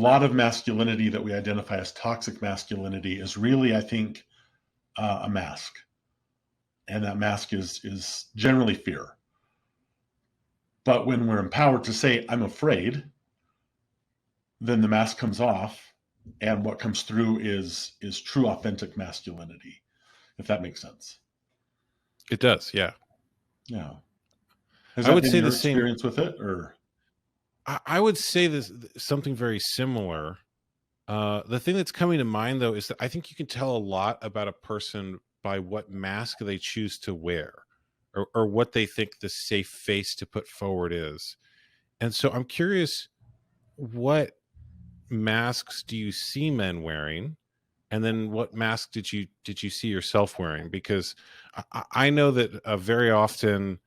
lot of masculinity that we identify as toxic masculinity is really, I think, a mask. And that mask is generally fear. But when we're empowered to say, I'm afraid, then the mask comes off, and what comes through is true, authentic masculinity, if that makes sense. It does, yeah. Yeah. Has I that would been say the your same. experience with it, or? I would say this something very similar. The thing that's coming to mind though is that I think you can tell a lot about a person by what mask they choose to wear, or what they think the safe face to put forward is. And so I'm curious, what masks do you see men wearing? And then what mask did you see yourself wearing? Because I know that very often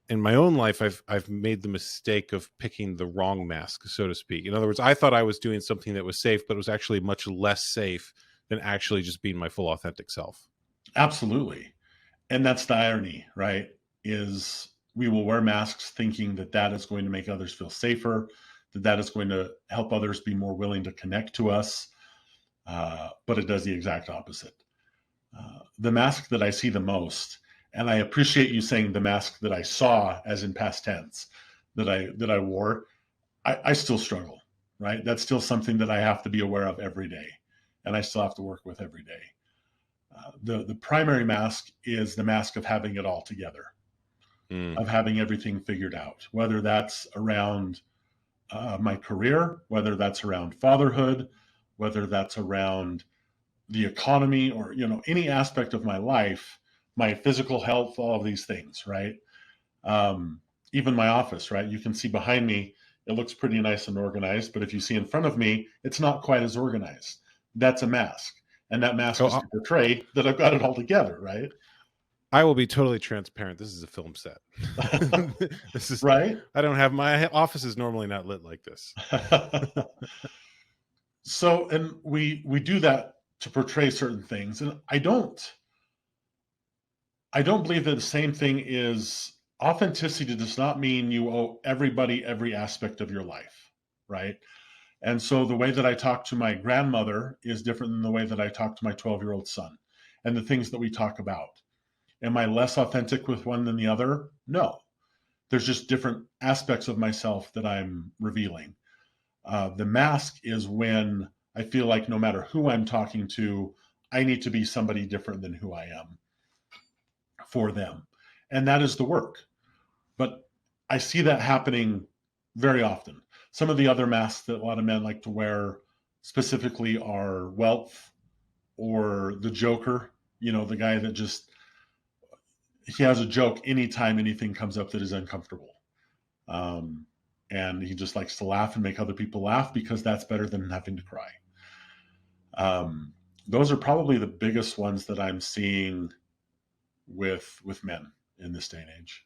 in my own life, I've made the mistake of picking the wrong mask, so to speak. In other words, I thought I was doing something that was safe, but it was actually much less safe than actually just being my full authentic self. Absolutely. And that's the irony, right? Is we will wear masks thinking that that is going to make others feel safer, that that is going to help others be more willing to connect to us. But it does the exact opposite. The mask that I see the most, and I appreciate you saying the mask that I saw, as in past tense, that I wore, I still struggle, right? That's still something that I have to be aware of every day, and I still have to work with every day. The primary mask is the mask of having it all together, Mm. of having everything figured out, whether that's around my career, whether that's around fatherhood, whether that's around the economy, or any aspect of my life, my physical health, all of these things, right? Even my office, right? You can see behind me, it looks pretty nice and organized, but if you see in front of me, it's not quite as organized. That's a mask, and that mask Oh, is to portray that I've got it all together, right? I will be totally transparent. This is a film set. This is. Right. I don't have my office is normally not lit like this. So, and we do that to portray certain things, and I don't believe that the same thing is authenticity. Does not mean you owe everybody every aspect of your life, right? And so the way that I talk to my grandmother is different than the way that I talk to my 12-year-old son, and the things that we talk about. Am I less authentic with one than the other? No. There's just different aspects of myself that I'm revealing. The mask is when I feel like no matter who I'm talking to, I need to be somebody different than who I am for them. And that is the work. But I see that happening very often. Some of the other masks that a lot of men like to wear specifically are wealth, or the joker, the guy that just, he has a joke anytime anything comes up that is uncomfortable. Um, and he just likes to laugh and make other people laugh because that's better than having to cry. Um, those are probably the biggest ones that I'm seeing with men in this day and age.